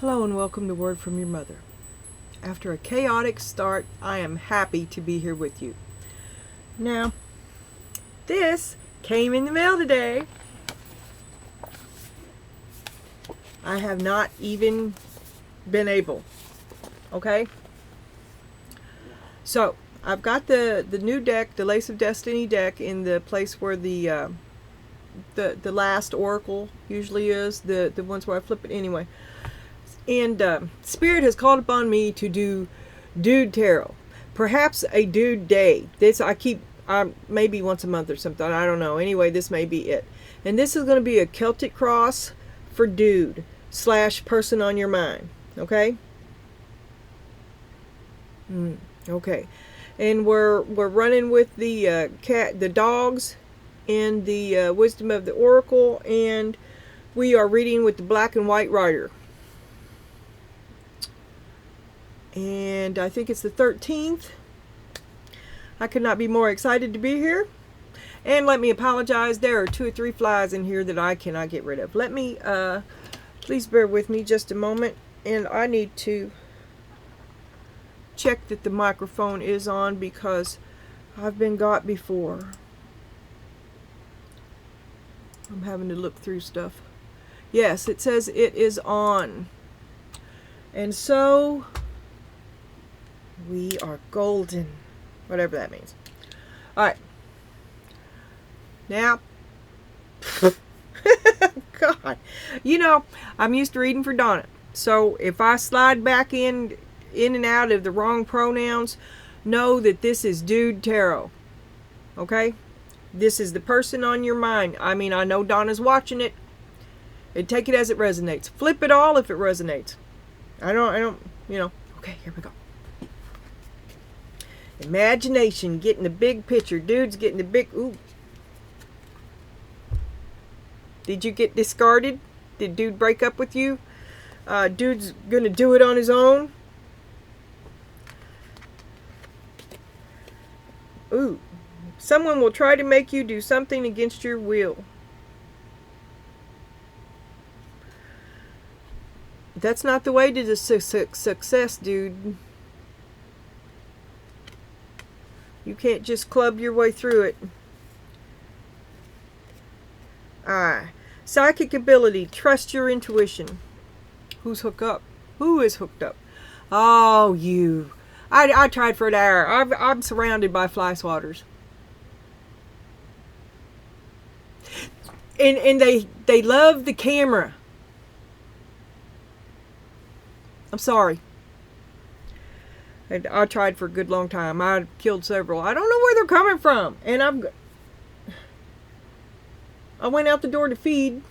Hello and welcome to Word from Your Mother. After a chaotic start, I am happy to be here with you. Now, this came in the mail today. I have not even been able. Okay? So, I've got the new deck, the Lace of Destiny deck, in the place where the last oracle usually is, the ones where I flip it anyway. And Spirit has called upon me to do Dude Tarot. Perhaps a Dude Day. This I keep maybe once a month or something. I don't know. Anyway, this may be it. And this is going to be a Celtic cross for dude / person on your mind. Okay? Okay. And we're running with the the dogs and the wisdom of the oracle, and we are reading with the black and white rider. And I think it's the 13th. I could not be more excited to be here. And let me apologize. There are 2 or 3 flies in here that I cannot get rid of. Let me, please bear with me just a moment. And I need to check that the microphone is on because I've been got before. I'm having to look through stuff. Yes, it says it is on. And so we are golden, whatever that means. All right. Now, God, you know, I'm used to reading for Donna. So if I slide back in and out of the wrong pronouns, know that this is Dude Tarot. Okay? This is the person on your mind. I mean, I know Donna's watching it. And take it as it resonates. Flip it all if it resonates. I don't, you know. Okay, here we go. Imagination, getting the big picture. Dude's getting the big... Ooh. Did you get discarded? Did dude break up with you? Dude's gonna do it on his own? Ooh. Someone will try to make you do something against your will. That's not the way to the success, dude. You can't just club your way through it. Psychic ability. Trust your intuition. Who's hooked up? Who is hooked up? Oh, you. I tried for an hour. I'm surrounded by fly swatters. And they love the camera. I'm sorry. I tried for a good long time. I killed several. I don't know where they're coming from. And I went out the door to feed.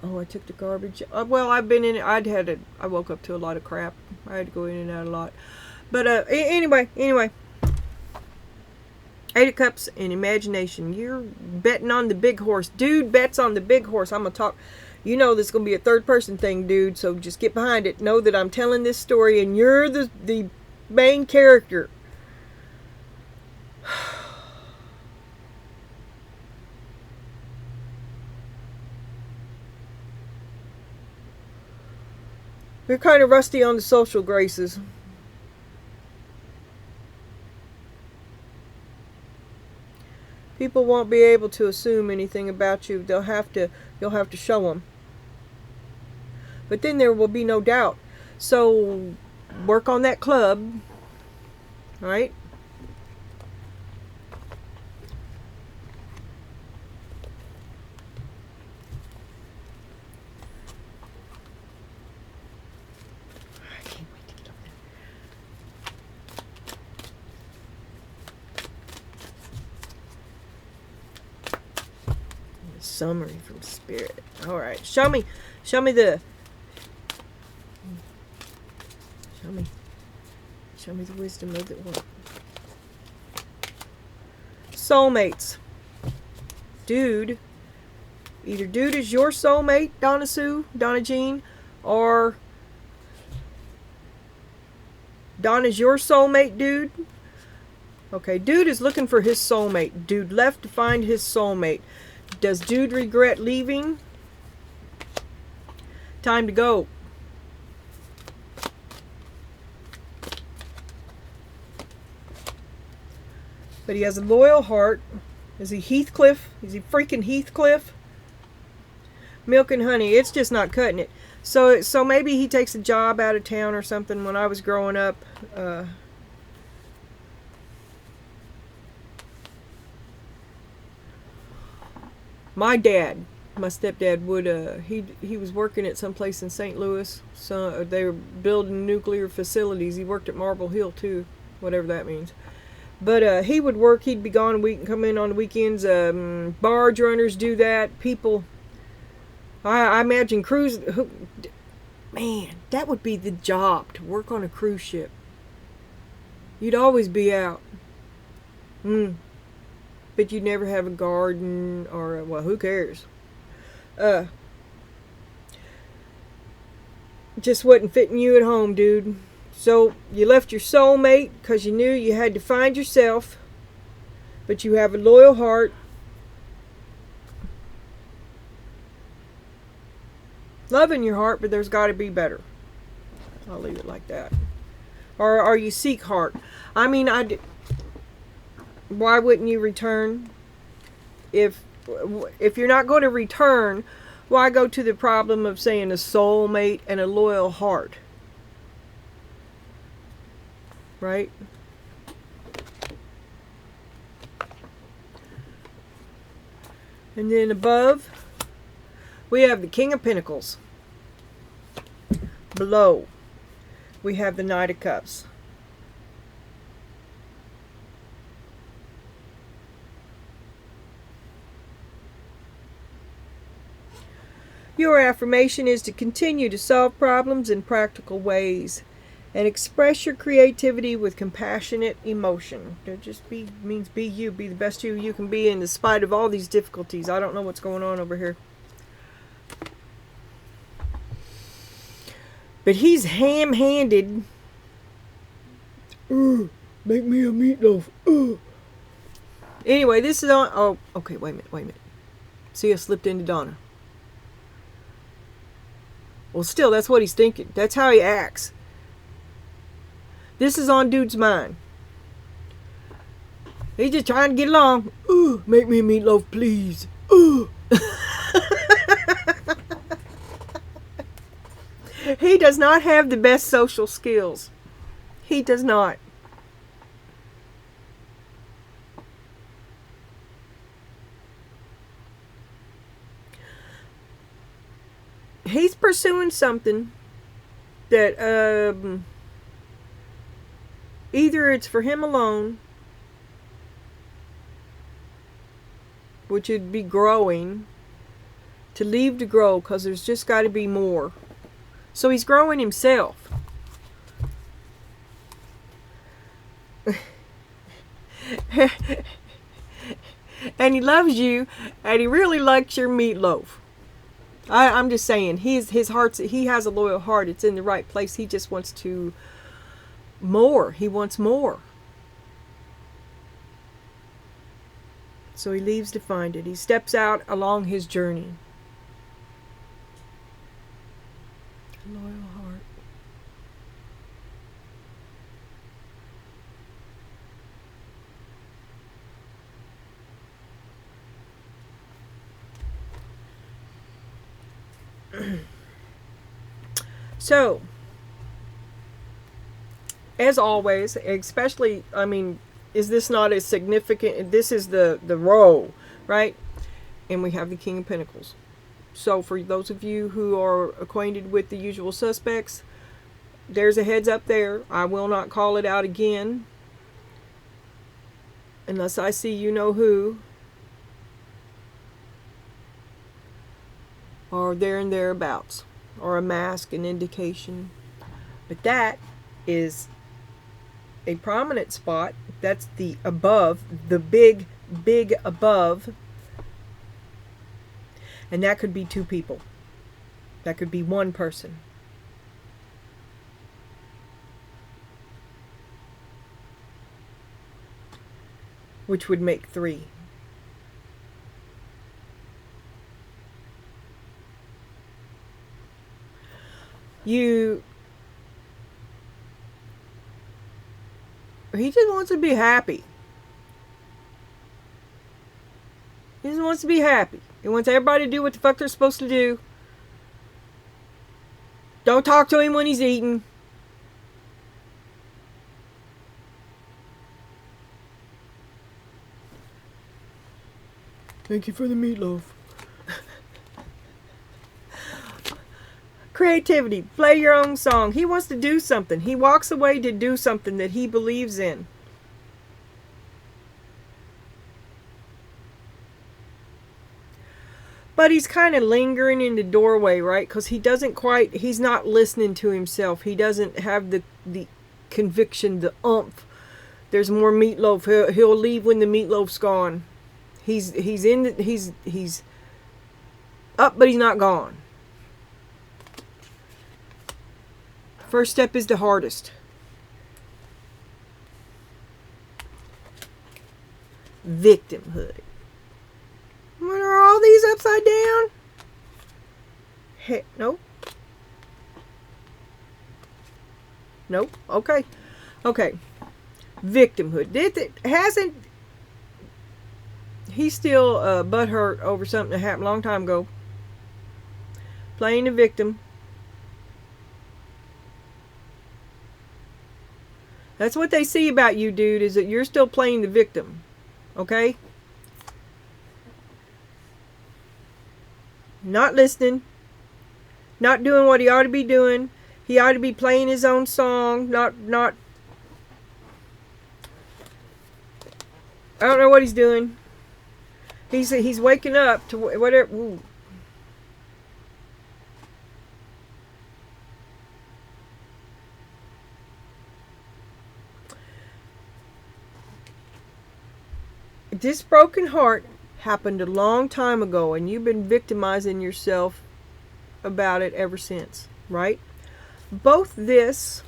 Oh, I took the garbage. Well, I've been in it. I woke up to a lot of crap. I had to go in and out a lot. But anyway. 8 of Cups and imagination. You're betting on the big horse. Dude bets on the big horse. I'm going to talk... You know this is going to be a third person thing, dude, so just get behind it. Know that I'm telling this story and you're the main character. We're kind of rusty on the social graces. People won't be able to assume anything about you. You'll have to show them. But then there will be no doubt. So work on that club. All right? I can't wait to get up there. Summary from Spirit. All right. Show me the... Show me the wisdom of the world. Soulmates. Dude. Either dude is your soulmate, Donna Sue, Donna Jean, or Donna's your soulmate, dude. Okay, dude is looking for his soulmate. Dude left to find his soulmate. Does dude regret leaving? Time to go. But he has a loyal heart. Is he Heathcliff? Is he freaking Heathcliff? Milk and honey. It's just not cutting it. So maybe he takes a job out of town or something. When I was growing up, my stepdad would he was working at some place in St. Louis. So they were building nuclear facilities. He worked at Marble Hill too, whatever that means. But he would work. He'd be gone a week and come in on the weekends. Barge runners do that. People, I imagine cruise. Man, that would be the job, to work on a cruise ship. You'd always be out. But you'd never have a garden or, well, who cares? Just wasn't fitting you at home, dude. So you left your soulmate because you knew you had to find yourself. But you have a loyal heart. Love in your heart, but there's got to be better. I'll leave it like that. Or you seek heart. I mean, why wouldn't you return? If you're not going to return, why go to the problem of saying a soulmate and a loyal heart? Right? And then above, we have the King of Pentacles. Below, we have the Knight of Cups. Your affirmation is to continue to solve problems in practical ways and express your creativity with compassionate emotion. Just means be you. Be the best you can be in spite of all these difficulties. I don't know what's going on over here. But he's ham-handed. Make me a meatloaf. Anyway, this is on... Oh, okay, wait a minute. See, I slipped into Donna. Well, still, that's what he's thinking. That's how he acts. This is on dude's mind. He's just trying to get along. Make me a meatloaf, please. He does not have the best social skills. He does not. He's pursuing something that either it's for him alone, which would be growing, to leave to grow, because there's just got to be more. So he's growing himself. And he loves you, and he really likes your meatloaf. I'm just saying, his heart's, he has a loyal heart. It's in the right place. He just wants to more. He wants more. So he leaves to find it. He steps out along his journey. Loyal heart. So, as always, especially, I mean, is this not as significant? This is the row, right? And we have the King of Pentacles. So for those of you who are acquainted with the usual suspects, there's a heads up there. I will not call it out again unless I see you know who, or there and thereabouts, or a mask, an indication. But that is a prominent spot. That's the above, the big above. And that could be two people. That could be one person. Which would make three. He just wants to be happy. He just wants to be happy. He wants everybody to do what the fuck they're supposed to do. Don't talk to him when he's eating. Thank you for the meatloaf. Creativity. Play your own song. He wants to do something. He walks away to do something that he believes in. But he's kind of lingering in the doorway, right? Because he's not listening to himself. He doesn't have the conviction, the oomph. There's more meatloaf. He'll leave when the meatloaf's gone. He's up, but he's not gone. First step is the hardest. Victimhood. What are all these upside down? Heck, nope. Nope. Okay. Okay. Victimhood. He's still butthurt over something that happened a long time ago. Playing the victim. That's what they see about you, dude, is that you're still playing the victim. Okay? Not listening. Not doing what he ought to be doing. He ought to be playing his own song. Not I don't know what he's doing. He's waking up to whatever. Ooh. This broken heart happened a long time ago, and you've been victimizing yourself about it ever since, right? Both this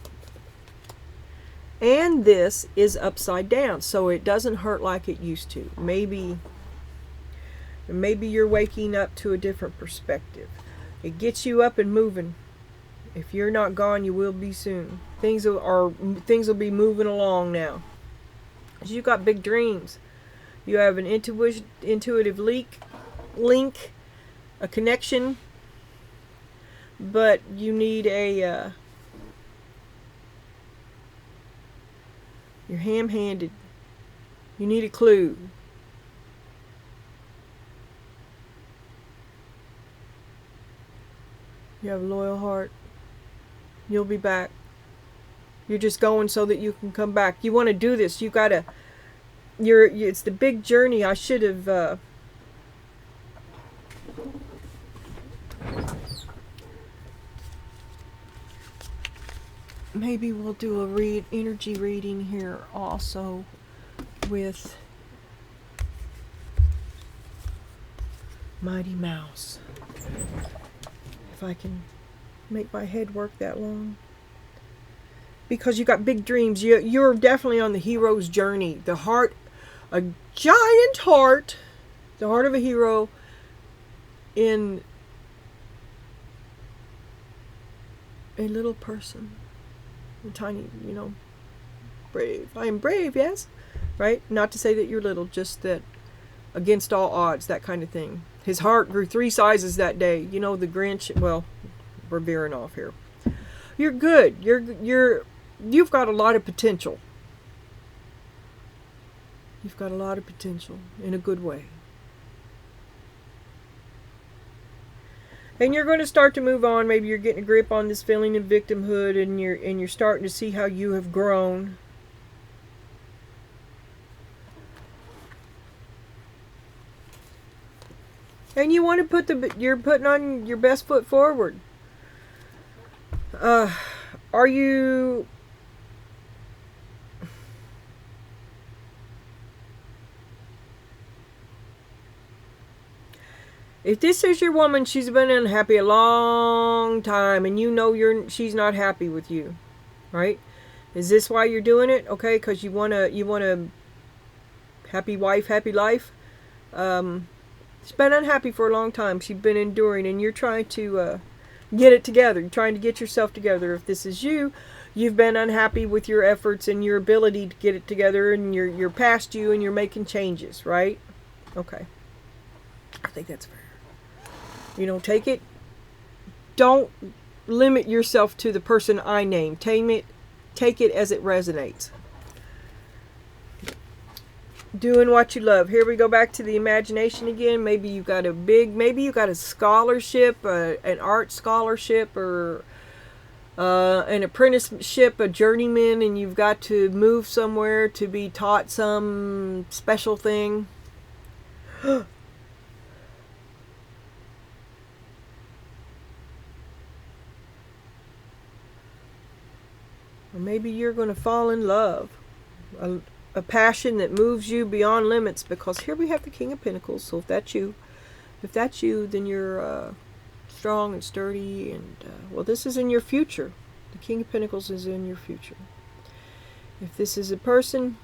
and this is upside down, so it doesn't hurt like it used to. Maybe you're waking up to a different perspective. It gets you up and moving. If you're not gone, you will be soon. Things will be moving along now. You've got big dreams. You have an intuitive link, a connection, but you need you're ham-handed. You need a clue. You have a loyal heart. You'll be back. You're just going so that you can come back. You want to do this. You gotta. It's the big journey. I should have. Maybe we'll do a energy reading here also with Mighty Mouse. If I can make my head work that long. Because you got big dreams. You're definitely on the hero's journey. The heart, a giant heart, the heart of a hero in a little person. A tiny, brave. I am brave, yes? Right? Not to say that you're little, just that against all odds, that kind of thing. His heart grew 3 sizes that day. You know, the Grinch, well, we're veering off here. You're good. You've got a lot of potential. You've got a lot of potential in a good way. And you're going to start to move on. Maybe you're getting a grip on this feeling of victimhood, and you're starting to see how you have grown. And you want to you're putting on your best foot forward. Are you... If this is your woman, she's been unhappy a long time, and she's not happy with you, right? Is this why you're doing it? Okay, because you want a happy wife, happy life. She's been unhappy for a long time. She's been enduring, and you're trying to Get it together. You're trying to get yourself together. If this is you, you've been unhappy with your efforts and your ability to get it together, and you're past you and you're making changes, right? Okay. I think that's fair. You know, take it. Don't limit yourself to the person I named. Take it as it resonates. Doing what you love. Here we go back to the imagination again. Maybe you got a scholarship, an art scholarship, or an apprenticeship, a journeyman, and you've got to move somewhere to be taught some special thing. Or maybe you're going to fall in love. A passion that moves you beyond limits, because here we have the King of Pentacles. So if that's you, then you're strong and sturdy, and well, this is in your future. The King of Pentacles is in your future. If this is a person,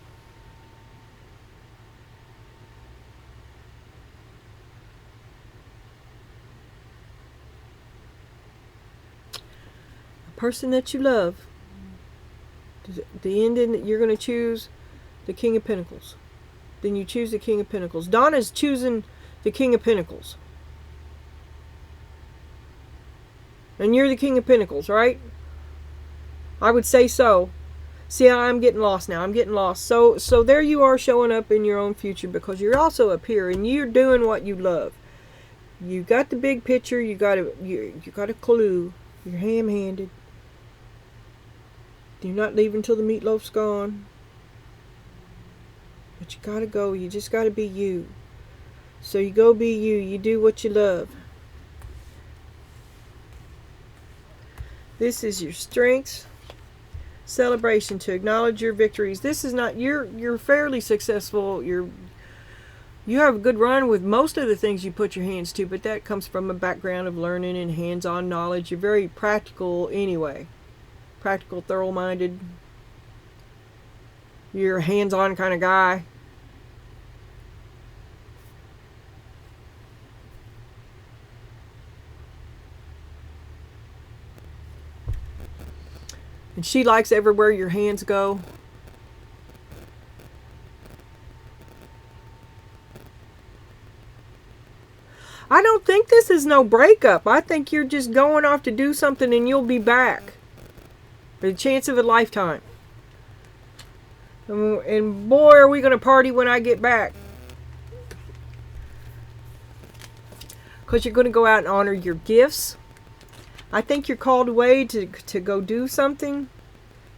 that you love, the ending that you're going to choose, the King of Pentacles. Then you choose the King of Pentacles. Donna's choosing the King of Pentacles. And you're the King of Pentacles, right? I would say so. See, I'm getting lost now. I'm getting lost. So there you are, showing up in your own future, because you're also up here and you're doing what you love. You got the big picture. You got a clue. You're ham-handed. You're not leaving till the meatloaf's gone. But you gotta go. You just gotta be you. So you go be you. You do what you love. This is your strengths. Celebration, to acknowledge your victories. This is not, you're fairly successful. You have a good run with most of the things you put your hands to, but that comes from a background of learning and hands-on knowledge. You're very practical anyway. Practical, thorough-minded. You're a hands-on kind of guy. And she likes everywhere your hands go. I don't think this is no breakup. I think you're just going off to do something and you'll be back. The chance of a lifetime. And boy, are we going to party when I get back. Because you're going to go out and honor your gifts. I think you're called away to go do something.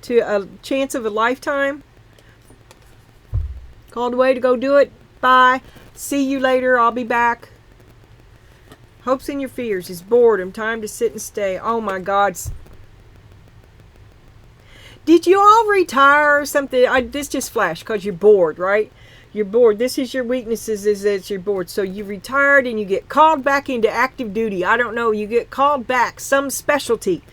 To a chance of a lifetime. Called away to go do it. Bye. See you later. I'll be back. Hopes and your fears is boredom. Time to sit and stay. Oh my God. Did you all retire or something? This just flashed because you're bored, right? You're bored. This is your weaknesses, is that you're bored. So you retired and you get called back into active duty. I don't know. You get called back. Some specialty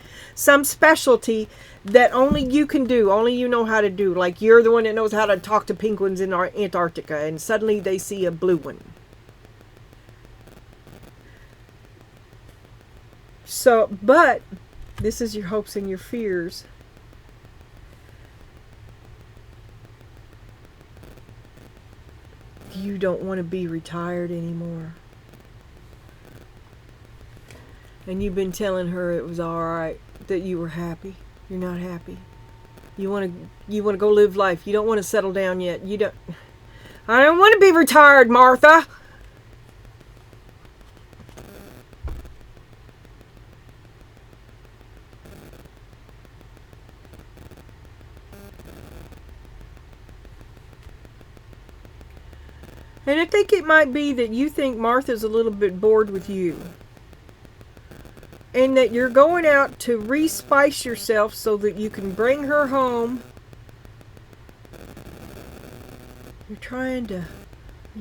that only you can do. Only you know how to do. Like you're the one that knows how to talk to penguins in Antarctica. And suddenly they see a blue one. So, but this is your hopes and your fears. You don't want to be retired anymore. And you've been telling her it was all right, that you were happy. You're not happy. You want to go live life. You don't want to settle down yet. I don't want to be retired, Martha. And I think it might be that you think Martha's a little bit bored with you. And that you're going out to respice yourself so that you can bring her home. You're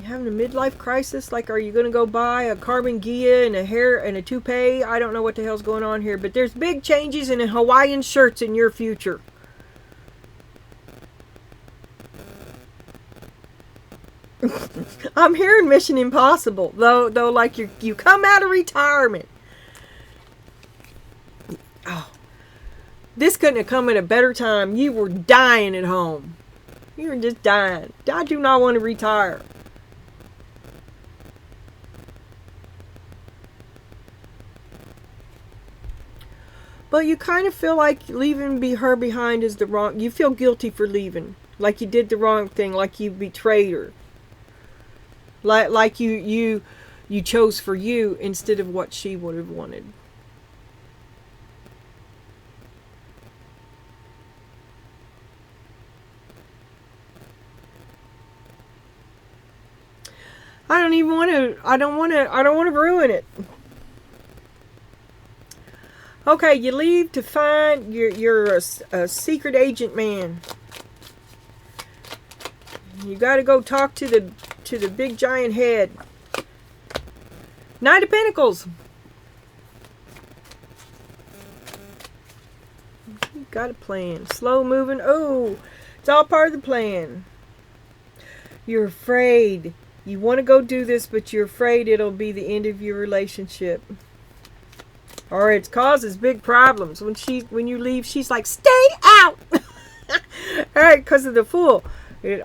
having a midlife crisis. Like, are you going to go buy a Carbon Gia and a hair and a toupee? I don't know what the hell's going on here. But there's big changes in Hawaiian shirts in your future. I'm hearing Mission Impossible, though like you come out of retirement. Oh, this couldn't have come at a better time. You were dying at home. You were just dying. I do not want to retire. But you kind of feel like leaving her behind is the wrong... You feel guilty for leaving. Like you did the wrong thing. Like you betrayed her. Like you chose for you instead of what she would have wanted. I don't want to ruin it. Okay, you leave to find you're a secret agent man. You got to go talk to the big giant head. Knight of Pentacles. You got a plan. Slow moving. Oh, it's all part of the plan. You're afraid. You want to go do this, but you're afraid it'll be the end of your relationship. Or it causes big problems. When you leave, she's like, stay out! Alright, because of the Fool. Is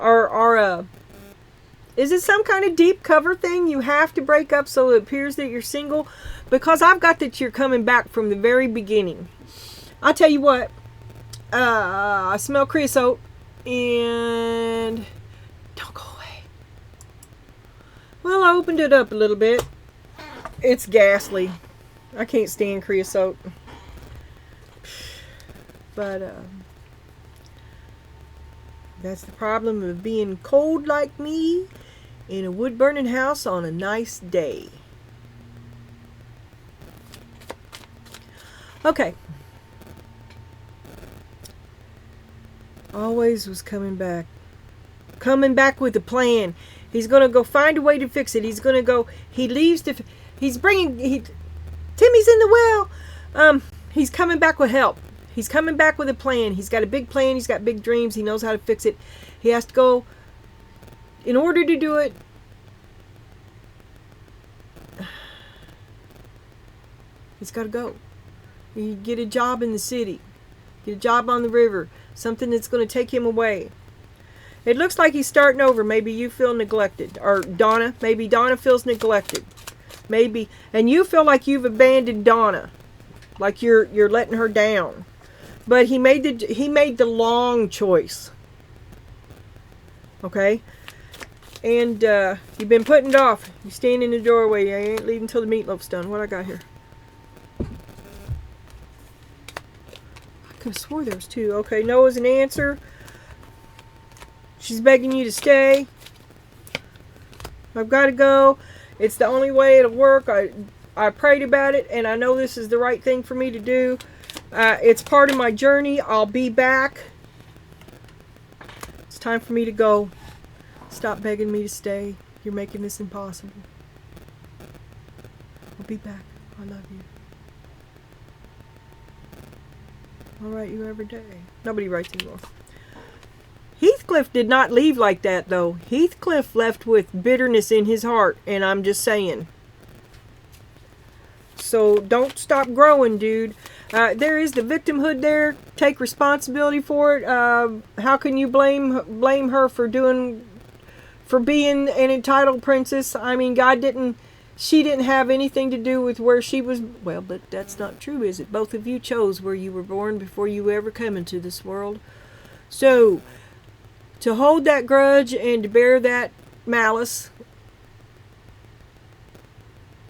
it some kind of deep cover thing? You have to break up so it appears that you're single? Because I've got that you're coming back from the very beginning. I'll tell you what. I smell creosote. And... don't go away. Well, I opened it up a little bit. It's ghastly. I can't stand creosote. But, that's the problem of being cold like me in a wood-burning house on a nice day. Okay. Always was coming back. Coming back with a plan. He's going to go find a way to fix it. He's going to go... He leaves to... He's bringing... Timmy's in the well. He's coming back with help. He's coming back with a plan. He's got a big plan. He's got big dreams. He knows how to fix it. He has to go... In order to do it... He's got to go. You get a job in the city. Get a job on the river. Something that's going to take him away. It looks like he's starting over. Maybe you feel neglected. Or Donna. Maybe Donna feels neglected. Maybe. And you feel like you've abandoned Donna. Like you're letting her down. But he made the long choice. Okay? And you've been putting it off. You stand in the doorway. You ain't leaving until the meatloaf's done. What I got here? I could have swore there was two. Okay, no is an answer. She's begging you to stay. I've got to go. It's the only way it'll work. I prayed about it, and I know this is the right thing for me to do. It's part of my journey. I'll be back. It's time for me to go. Stop begging me to stay. You're making this impossible. I'll be back. I love you. I'll write you every day. Nobody writes anymore. Heathcliff did not leave like that, though. Heathcliff left with bitterness in his heart, and I'm just saying. So don't stop growing, dude. There is the victimhood there. Take responsibility for it. How can you blame her for being an entitled princess? I mean, she didn't have anything to do with where she was. Well, but that's not true, is it? Both of you chose where you were born before you ever come into this world. So, to hold that grudge and to bear that malice,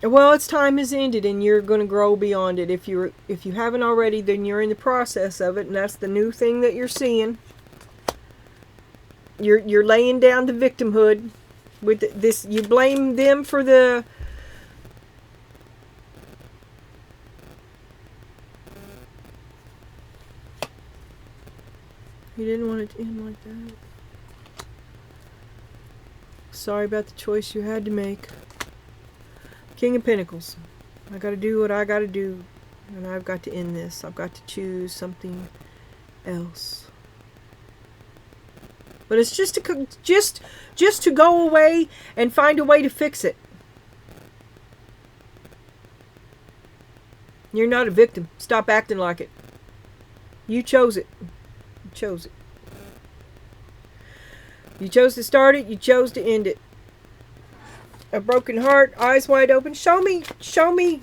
well, its time has ended, and you're going to grow beyond it. If you haven't already, then you're in the process of it, and that's the new thing that you're seeing. You're laying down the victimhood with this. You blame them for the. You didn't want it to end like that. Sorry about the choice you had to make. King of Pentacles. I got to do what I got to do, and I've got to end this. I've got to choose something else. But it's just to go away and find a way to fix it. You're not a victim. Stop acting like it. You chose it. You chose it. You chose to start it. You chose to end it. A broken heart, eyes wide open. Show me the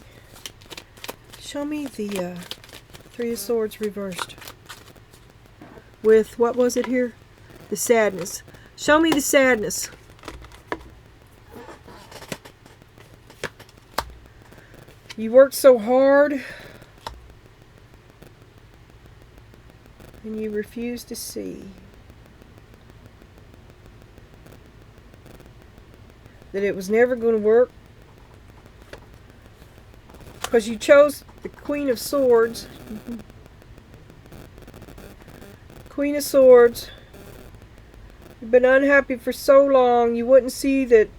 Three of Swords reversed. With, what was it here? The sadness. Show me the sadness. You worked so hard, and you refuse to see that it was never going to work, because you chose the Queen of Swords. Queen of Swords. You've been unhappy for so long, you wouldn't see that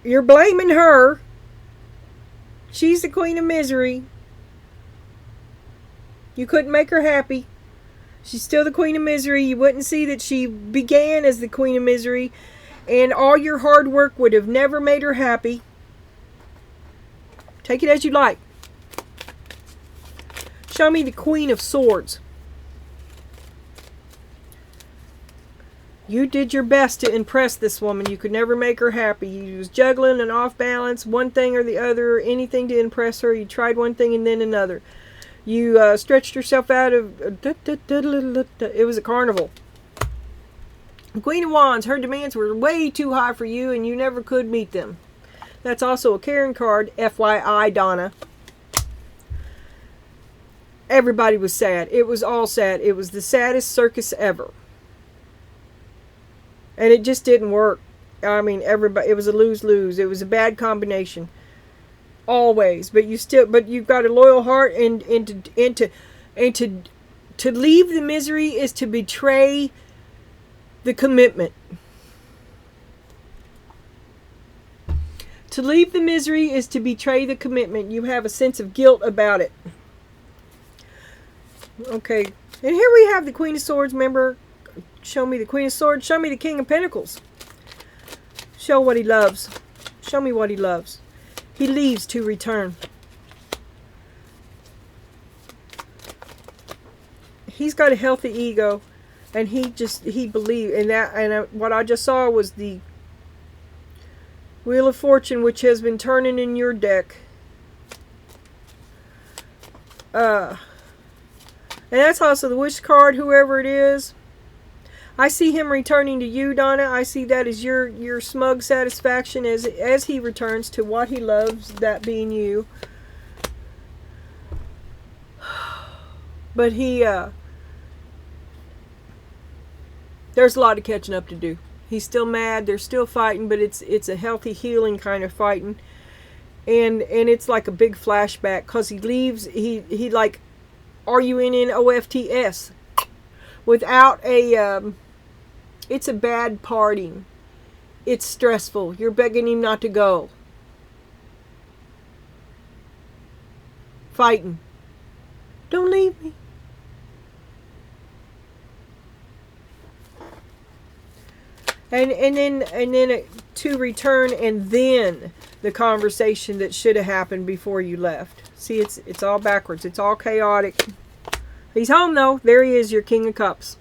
you're blaming her. She's the Queen of Misery. You couldn't make her happy. She's still the Queen of Misery. You wouldn't see that she began as the Queen of Misery, and all your hard work would have never made her happy. Take it as you like. Show me the Queen of Swords. You did your best to impress this woman. You could never make her happy. You was juggling and off balance, one thing or the other, anything to impress her. You tried one thing and then another. You stretched yourself out of... It was a carnival. The Queen of Wands, her demands were way too high for you, and you never could meet them. That's also a Karen card, FYI, Donna. Everybody was sad. It was all sad. It was the saddest circus ever. And it just didn't work. I mean, everybody, it was a lose-lose. It was a bad combination. Always. But you've got a loyal heart, and to leave the misery is to betray the commitment. To leave the misery is to betray the commitment. You have a sense of guilt about it. Okay. And here we have the Queen of Swords. Remember, show me the Queen of Swords. Show me the King of Pentacles. Show what he loves. Show me what he loves. He leaves to return. He's got a healthy ego, and he believed in that. And what I just saw was the Wheel of Fortune, which has been turning in your deck. And that's also the Wish card, whoever it is. I see him returning to you, Donna. I see that as your smug satisfaction as he returns to what he loves, that being you. But there's a lot of catching up to do. He's still mad. They're still fighting, but it's a healthy, healing kind of fighting. And it's like a big flashback, because he leaves. He like, are you in OFTS? Without a, it's a bad parting. It's stressful. You're begging him not to go. Fighting. Don't leave me. And then to return, and then the conversation that should have happened before you left. See, it's all backwards. It's all chaotic. He's home though. There he is, your King of Cups.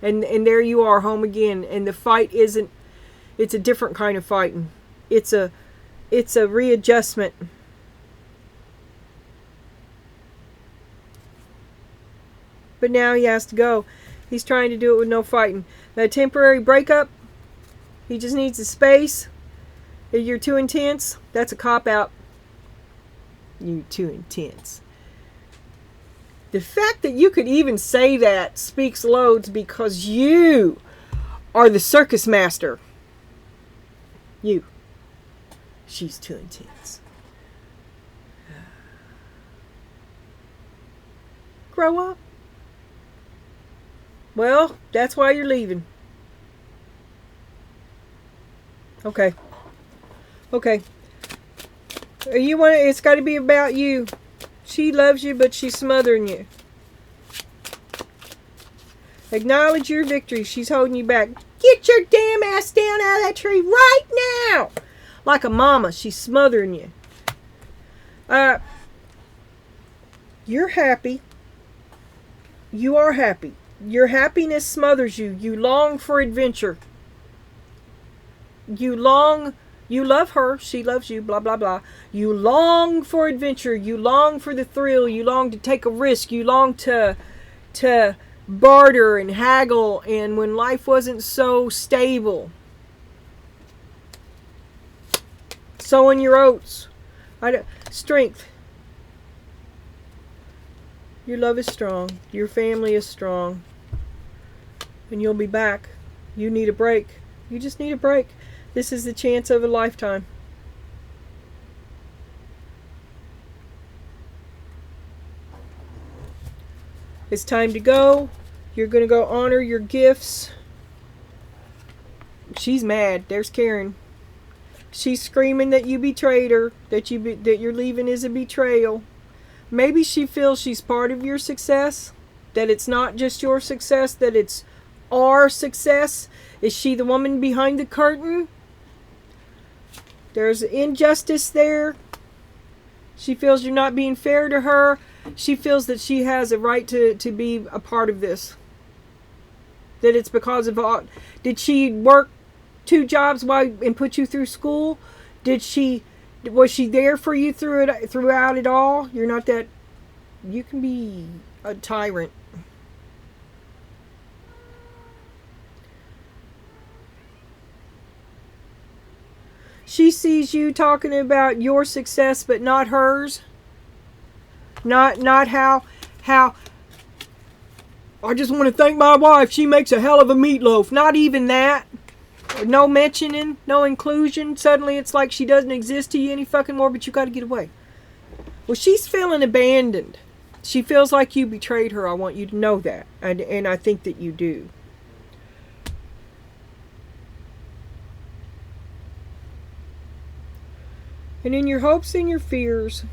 And there you are, home again. And the fight isn't, it's a different kind of fighting. It's a readjustment. But now he has to go. He's trying to do it with no fighting. That temporary breakup, he just needs a space. If you're too intense, that's a cop-out. You're too intense. The fact that you could even say that speaks loads, because you are the circus master. You. She's too intense. Grow up. Well, that's why you're leaving. Okay. Okay. You want it's got to be about you. She loves you, but she's smothering you. Acknowledge your victory. She's holding you back. Get your damn ass down out of that tree right now. Like a mama, she's smothering you. You're happy. You are happy. Your happiness smothers you. You long for adventure. You love her. She loves you, blah, blah, blah. You long for adventure. You long for the thrill. You long to take a risk. You long to barter and haggle, and when life wasn't so stable. Sowing your oats. Strength. Your love is strong. Your family is strong. And you'll be back. You need a break. You just need a break. This is the chance of a lifetime. It's time to go. You're going to go honor your gifts. She's mad. There's Karen. She's screaming that you betrayed her, that you're leaving is a betrayal. Maybe she feels she's part of your success, that it's not just your success, that it's our success. Is she the woman behind the curtain? There's injustice there. She feels you're not being fair to her. She feels that she has a right to be a part of this. That it's because of all. Did she work 2 jobs and put you through school? Was she there for you throughout it all? You're not that. You can be a tyrant. She sees you talking about your success, but not hers. Not how. I just want to thank my wife. She makes a hell of a meatloaf. Not even that. No mentioning, no inclusion. Suddenly it's like she doesn't exist to you any fucking more, but you got to get away. Well, she's feeling abandoned. She feels like you betrayed her. I want you to know that. And I think that you do. And in your hopes and your fears,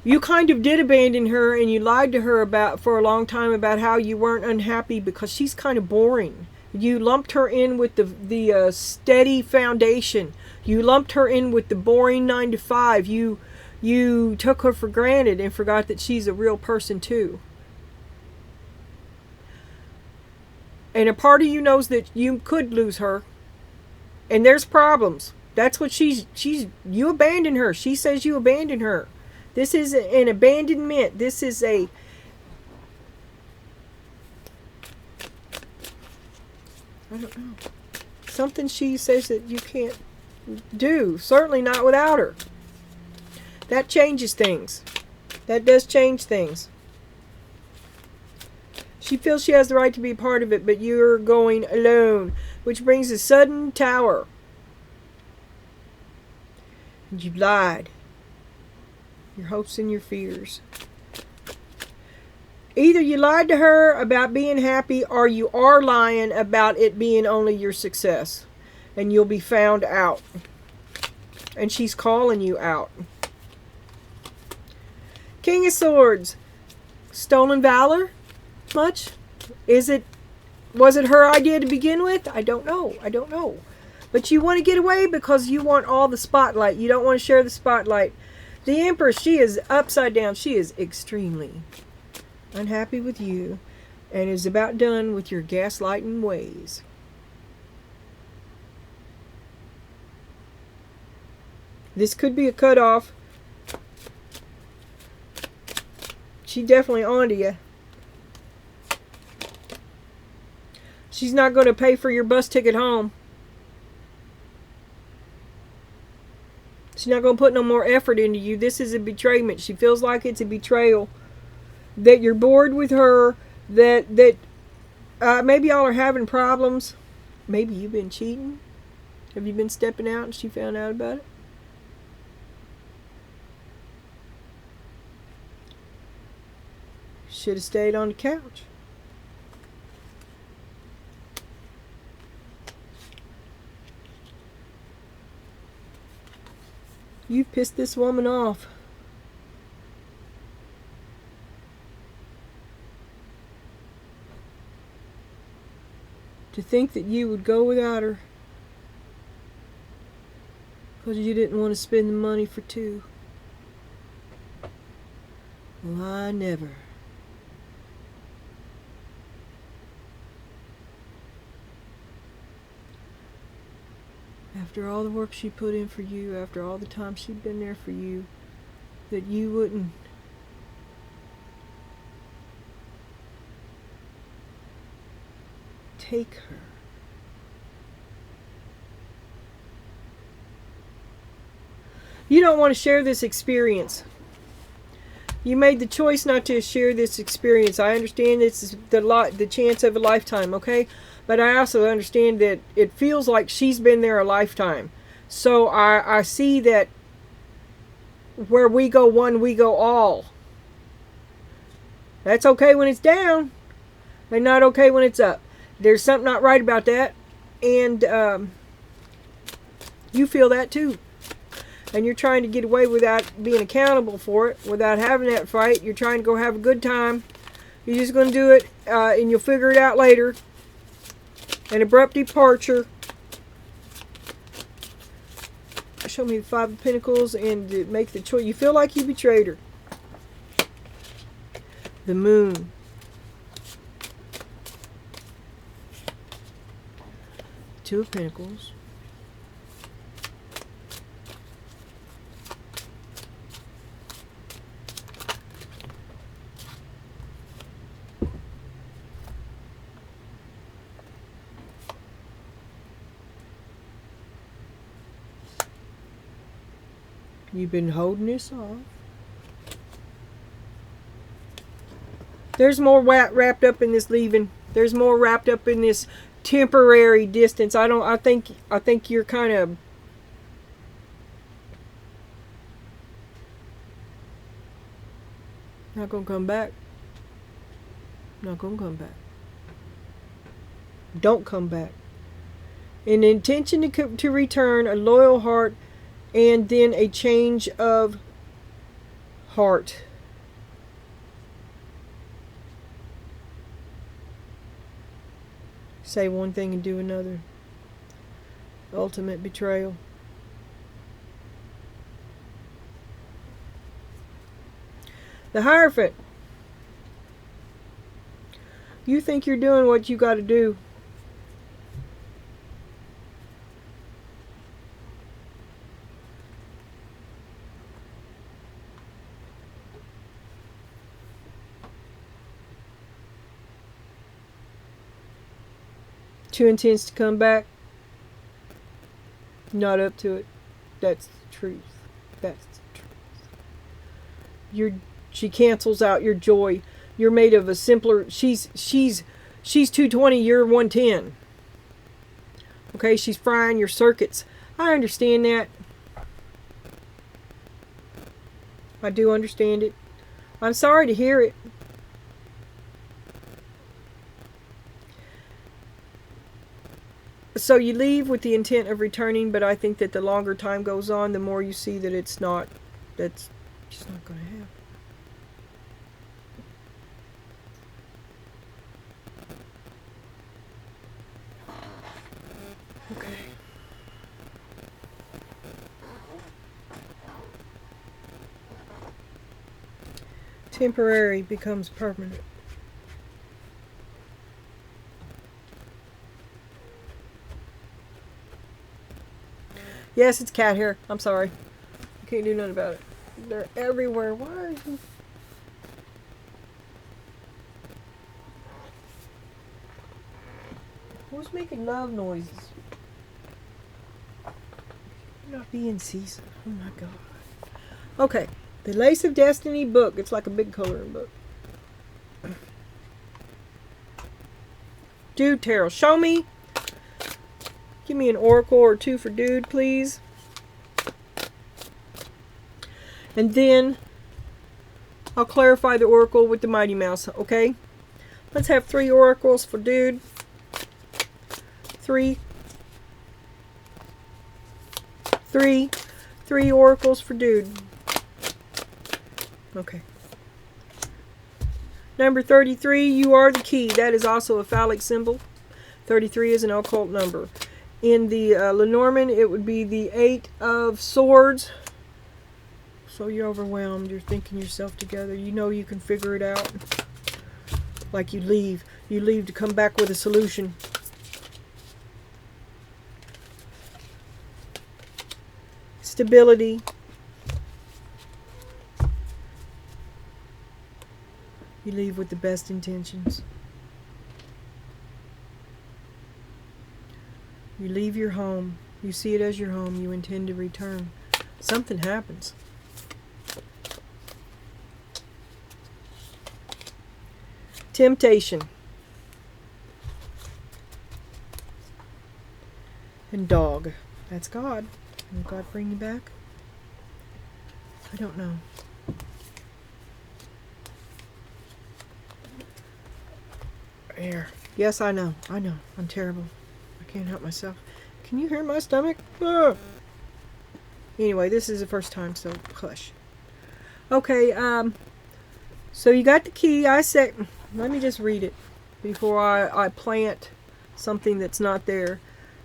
you kind of did abandon her, and you lied to her for a long time about how you weren't unhappy because she's kind of boring. You lumped her in with the steady foundation. You lumped her in with the boring 9 to 5. You took her for granted and forgot that she's a real person too. And a part of you knows that you could lose her. And there's problems. That's what you abandoned her. She says you abandoned her. This is an abandonment. This is I don't know. Something she says that you can't do. Certainly not without her. That changes things. That does change things. She feels she has the right to be a part of it, but you're going alone, which brings a sudden tower. And you lied. Your hopes and your fears. Either you lied to her about being happy, or you are lying about it being only your success. And you'll be found out. And she's calling you out. King of Swords. Stolen valor? Much? Was it her idea to begin with? I don't know. But you want to get away because you want all the spotlight. You don't want to share the spotlight. The Empress, she is upside down. She is extremely unhappy with you and is about done with your gaslighting ways. This could be a cutoff. She definitely onto you. She's not going to pay for your bus ticket home. She's not going to put no more effort into you. This is a betrayment. She feels like it's a betrayal. That you're bored with her. That maybe y'all are having problems. Maybe you've been cheating. Have you been stepping out and she found out about it? Should have stayed on the couch. You've pissed this woman off. To think that you would go without her because you didn't want to spend the money for two. Well, I never. After all the work she put in for you, after all the time she'd been there for you, that you wouldn't take her. You don't want to share this experience. You made the choice not to share this experience. I understand this is the chance of a lifetime, okay? But I also understand that it feels like she's been there a lifetime. So I see that where we go one, we go all. That's okay when it's down, and not okay when it's up. There's something not right about that, and you feel that too. And you're trying to get away without being accountable for it, without having that fight. You're trying to go have a good time. You're just going to do it, and you'll figure it out later. An abrupt departure. Show me the Five of Pentacles and to make the choice. You feel like you betrayed her. The Moon. Two of Pentacles. You've been holding this off. There's more wrapped up in this leaving. There's more wrapped up in this temporary distance. I think you're kind of not gonna come back. Not gonna come back. Don't come back. An intention to return, a loyal heart, and then a change of heart. Say one thing and do another. Ultimate betrayal. The Hierophant. You think you're doing what you got to do. Too intense to come back. Not up to it. That's the truth. That's the truth. She cancels out your joy. You're made of a simpler. She's 220. You're 110. Okay, she's frying your circuits. I understand that. I do understand it. I'm sorry to hear it. So you leave with the intent of returning, but I think that the longer time goes on, the more you see that that's just not going to happen. Okay. Temporary becomes permanent. Yes, it's cat hair. I'm sorry. I can't do nothing about it. They're everywhere. Why are you... Who's making love noises? You're not being seasoned. Oh my God. Okay. The Lace of Destiny book. It's like a big coloring book. Dude Tarot. Show me. Give me an oracle or two for Dude, please. And then I'll clarify the oracle with the Mighty Mouse, okay? Let's have 3 oracles for Dude. 3 oracles for Dude. Okay. Number 33, you are the key. That is also a phallic symbol. 33 is an occult number. In the Lenormand, it would be the 8 of Swords. So you're overwhelmed. You're thinking yourself together. You know you can figure it out. Like you leave. You leave to come back with a solution. Stability. You leave with the best intentions. You leave your home. You see it as your home. You intend to return. Something happens. Temptation. And dog. That's God. Will God bring you back? I don't know. Air. Yes, I know. I know. I'm terrible. I can't help myself. Can you hear my stomach? Ah! Anyway, this is the first time, so hush. Okay, so you got the key. I said, let me just read it before I plant something that's not there.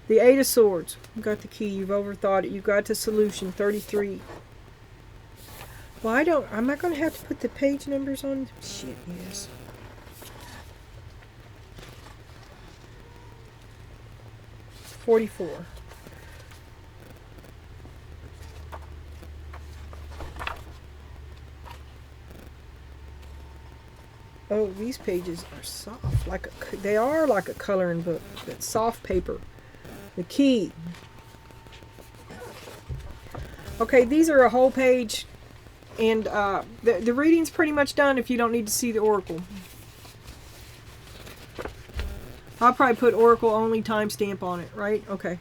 The 8 of Swords. You got the key. You've overthought it. You got the solution. 33. Well, I'm not going to have to put the page numbers on. Shit, yes. $44. Oh, these pages are soft. They are like a coloring book. That soft paper. The key. Okay, these are a whole page, and the reading's pretty much done if you don't need to see the oracle. I'll probably put oracle only timestamp on it, right? Okay.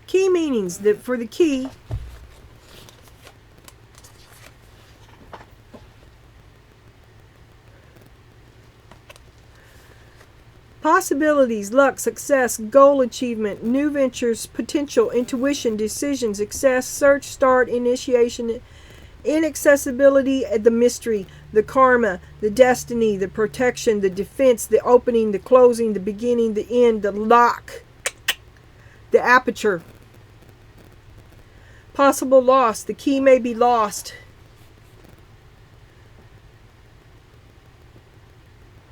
Key meanings. For the key, possibilities, luck, success, goal achievement, new ventures, potential, intuition, decision, success, search, start, initiation, inaccessibility, the mystery, the karma, the destiny, the protection, the defense, the opening, the closing, the beginning, the end, the lock, the aperture. Possible loss. The key may be lost.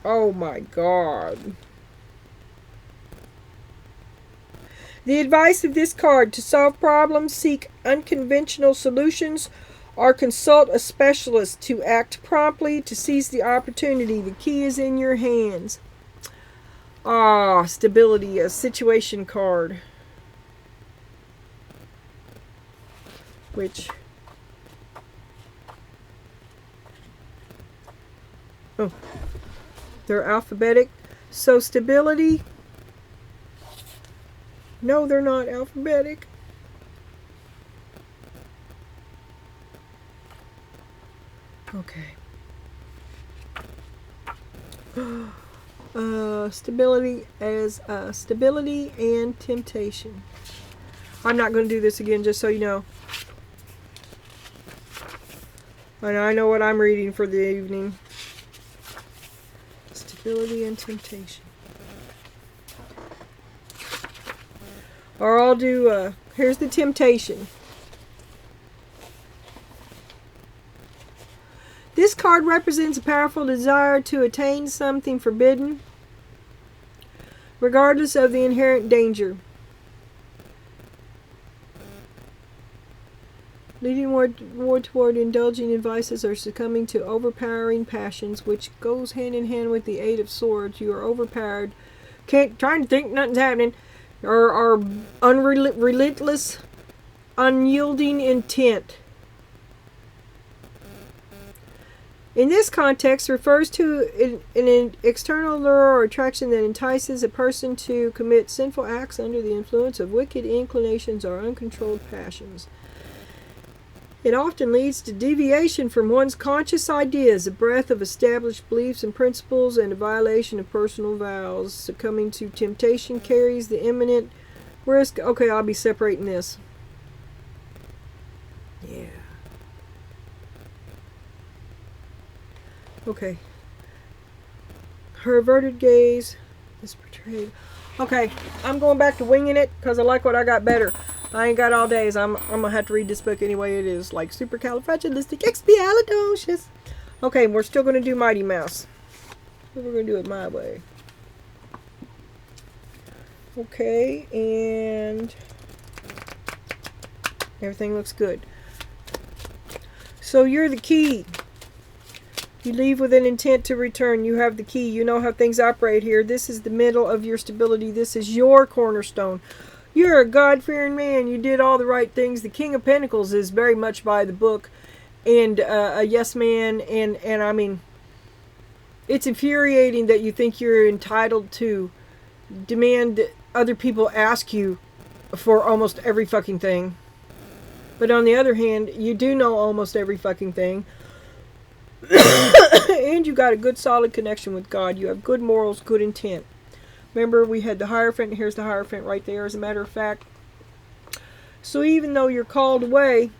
Oh my God. The advice of this card: to solve problems, seek unconventional solutions, or consult a specialist. To act promptly, to seize the opportunity. The key is in your hands. Ah, stability, a situation card. Which... oh, they're alphabetic. So stability... no, they're not alphabetic. Okay. Stability as stability and temptation. I'm not going to do this again, just so you know. And I know what I'm reading for the evening. Stability and temptation. Or I'll do, here's the temptation. This card represents a powerful desire to attain something forbidden, regardless of the inherent danger. Leading more toward indulging in vices or succumbing to overpowering passions, which goes hand in hand with the 8 of Swords. You are overpowered, trying to think nothing's happening, or relentless, unyielding intent. In this context, refers to an external lure or attraction that entices a person to commit sinful acts under the influence of wicked inclinations or uncontrolled passions. It often leads to deviation from one's conscious ideas, a breadth of established beliefs and principles, and a violation of personal vows. Succumbing to temptation carries the imminent risk. Okay, I'll be separating this. Yeah. Okay. Her averted gaze is portrayed. Okay, I'm going back to winging it because I like what I got better. I ain't got all days. I'm gonna have to read this book anyway. It is like supercalifragilisticexpialidocious. Okay, we're still gonna do Mighty Mouse. We're gonna do it my way. Okay, and everything looks good. So you're the key. You leave with an intent to return. You have the key. You know how things operate here. This is the middle of your stability. This is your cornerstone. You're a God-fearing man. You did all the right things. The King of Pentacles is very much by the book and a yes man. And I mean, it's infuriating that you think you're entitled to demand other people ask you for almost every fucking thing. But on the other hand, you do know almost every fucking thing. And you got a good solid connection with God. You have good morals, good intent. Remember, we had the Hierophant. Here's the Hierophant right there, as a matter of fact. So even though you're called away,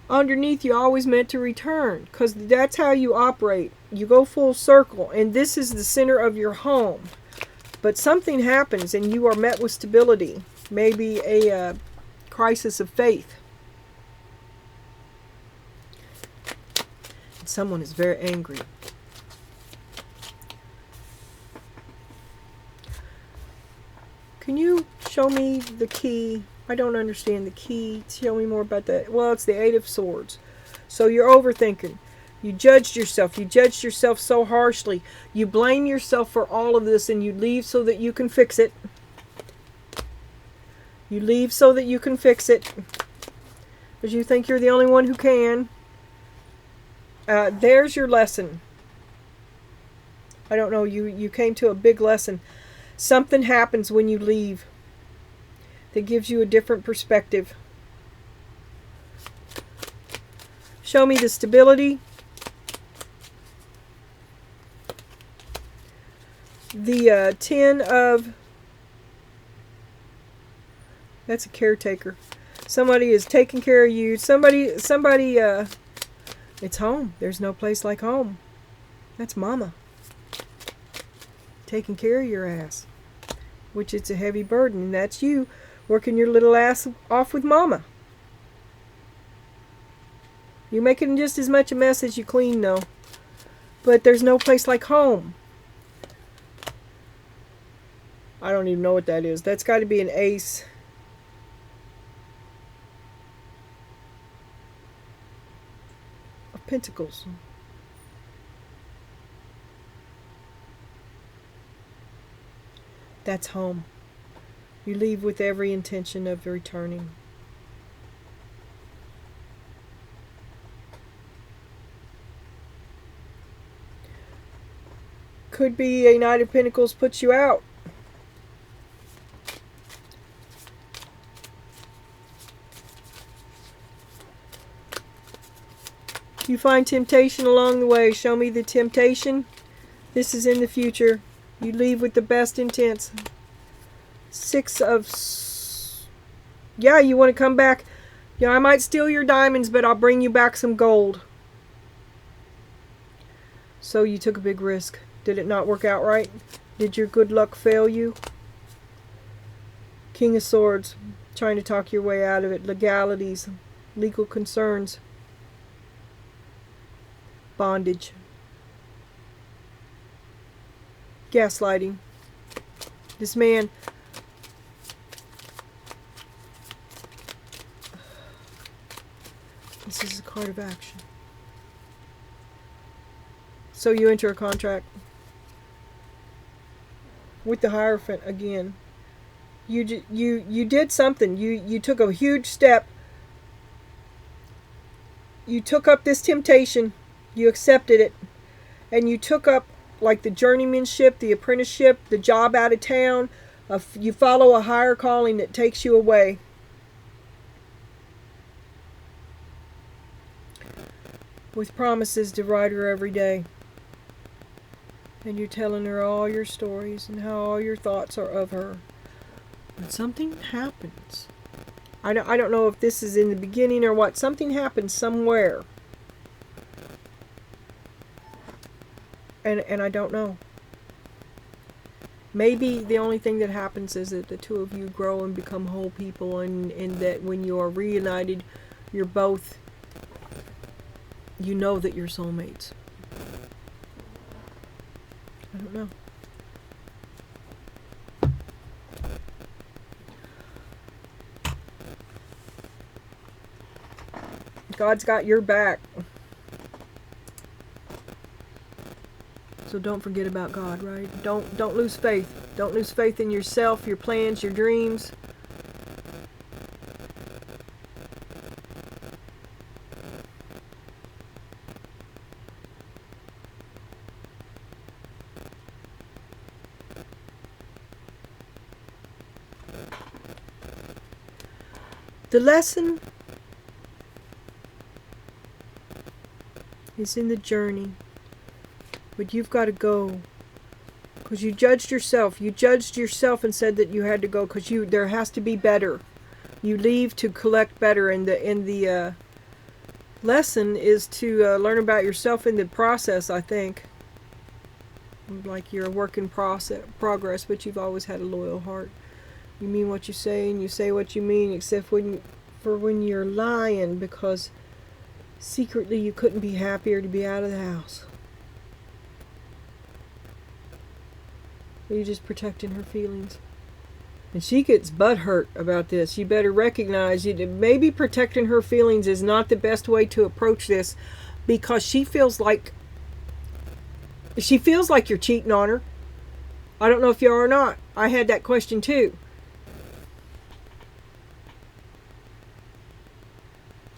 underneath you always meant to return. Because that's how you operate. You go full circle. And this is the center of your home. But something happens and you are met with stability. Maybe a crisis of faith. And someone is very angry. Can you show me the key? I don't understand the key. Show me more about that. Well, it's the Eight of Swords. So you're overthinking. You judged yourself. You judged yourself so harshly. You blame yourself for all of this and you leave so that you can fix it. You leave so that you can fix it. Because you think you're the only one who can. There's your lesson. I don't know. You came to a big lesson. Something happens when you leave that gives you a different perspective. Show me the stability. The 10 of... That's a caretaker. Somebody is taking care of you. Somebody, it's home. There's no place like home. That's mama. Taking care of your ass. Which it's a heavy burden. And that's you working your little ass off with mama. You're making just as much a mess as you clean, though. But there's no place like home. I don't even know what that is. That's got to be an ace. Of Pentacles. That's home. You leave with every intention of returning. Could be a Knight of Pentacles puts you out. You find temptation along the way. Show me the temptation. This is in the future. You leave with the best intents. 6 of... Yeah, you want to come back. Yeah, I might steal your diamonds, but I'll bring you back some gold. So you took a big risk. Did it not work out right? Did your good luck fail you? King of Swords. Trying to talk your way out of it. Legalities. Legal concerns. Bondage. Gaslighting. This man... This is a card of action. So you enter a contract with the Hierophant again. You did something. You took a huge step. You took up this temptation. You accepted it. And you took up like the journeymanship, the apprenticeship, the job out of town. You follow a higher calling that takes you away. With promises to write her every day. And you're telling her all your stories and how all your thoughts are of her. But something happens. I don't know if this is in the beginning or what. Something happens somewhere. And I don't know. maybe the only thing that happens is that the two of you grow and become whole people, and that when you are reunited, you're both, you know that you're soulmates. I don't know. God's got your back. So don't forget about God, right? Don't lose faith. Don't lose faith in yourself, your plans, your dreams. The lesson is in the journey, but you've got to go, because you judged yourself. You judged yourself and said that you had to go because there has to be better. You leave to collect better, and the lesson is to learn about yourself in the process. I think, like you're a work in progress, but you've always had a loyal heart. You mean what you say, and you say what you mean, except when you're lying, because secretly you couldn't be happier to be out of the house. You're just protecting her feelings. And she gets butthurt about this. You better recognize maybe protecting her feelings is not the best way to approach this, because she feels like you're cheating on her. I don't know if you are or not. I had that question too.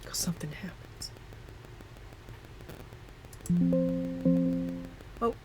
Because something happens. Oh.